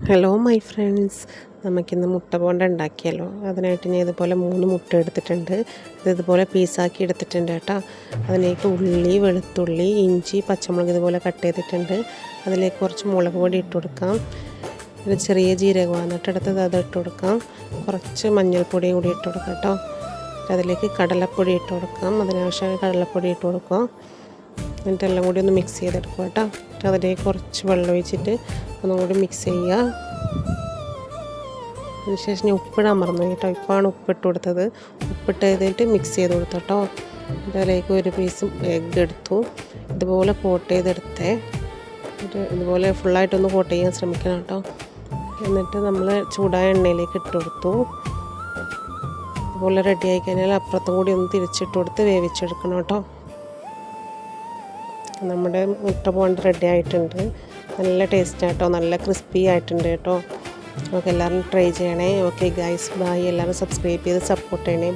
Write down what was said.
Hello my friends, നമുക്കിന്ന് മുട്ട ബോണ്ട ഉണ്ടാക്കിയാലോ. അതിനായിട്ട് ഞാൻ ഇതുപോലെ 3 മുട്ട എടുത്തിട്ടുണ്ട്. ഇതുപോലെ പീസാക്കി എടുത്തിട്ടുണ്ട് കേട്ടോ. അതിലേക്ക് ഉള്ളി, വെളുത്തുള്ളി, ഇഞ്ചി, പച്ചമുളക് ഇതുപോലെ കട്ട് ചെയ്തിട്ടുണ്ട്. അതിലേക്ക് കുറച്ച് മുളക് പൊടി ഇട്ട് കൊടുക്കാം. ഒരു ചെറിയ ജീരകമാണ് ഇട്ടെടുത്തത്, അത് ഇട്ട് കൊടുക്കാം. കുറച്ച് മഞ്ഞൾപ്പൊടിയും കൂടി ഇട്ട് കൊടുക്കാം കേട്ടോ. അതിലേക്ക് കടലപ്പൊടി ഇട്ട് കൊടുക്കാം. അതിനാവശ്യമായ കടലപ്പൊടി ഇട്ട് കൊടുക്കാം. എന്നിട്ട് എല്ലാം കൂടി ഒന്ന് മിക്സ് ചെയ്തെടുക്കുക കേട്ടോ. അതിലേക്ക് കുറച്ച് വെള്ളം ഒഴിച്ചിട്ട് ഒന്നും കൂടി മിക്സ് ചെയ്യുക. അതിനുശേഷം ഞാൻ ഉപ്പിടാൻ മറന്നു കേട്ടോ. ഇപ്പോഴാണ് ഉപ്പിട്ട് കൊടുത്തത്. ഉപ്പിട്ട് ചെയ്തിട്ട് മിക്സ് ചെയ്ത് കൊടുത്തു കേട്ടോ. അതിലേക്ക് ഒരു പീസ് എഗ്ഗ് എടുത്തു. ഇതുപോലെ കോട്ട് ചെയ്തെടുത്തേ. ഇതുപോലെ ഫുള്ളായിട്ടൊന്ന് കോട്ട് ചെയ്യാൻ ശ്രമിക്കണം കേട്ടോ. എന്നിട്ട് നമ്മൾ ചൂടായ എണ്ണയിലേക്ക് ഇട്ട് കൊടുത്തു. ഇതുപോലെ റെഡി ആയി കഴിഞ്ഞാൽ അപ്പുറത്തും കൂടി ഒന്ന് തിരിച്ചിട്ട് കൊടുത്ത് വേവിച്ചെടുക്കണം കേട്ടോ. നമ്മുടെ മുട്ട ബോണ്ട റെഡി ആയിട്ടുണ്ട്. നല്ല ടേസ്റ്റ് ആട്ടോ, നല്ല ക്രിസ്പി ആയിട്ടുണ്ട് കേട്ടോ. നമുക്ക് എല്ലാവരും ട്രൈ ചെയ്യണേ. Okay guys, bye. എല്ലാവരും സബ്സ്ക്രൈബ് ചെയ്ത് സപ്പോർട്ട് ചെയ്യണേ.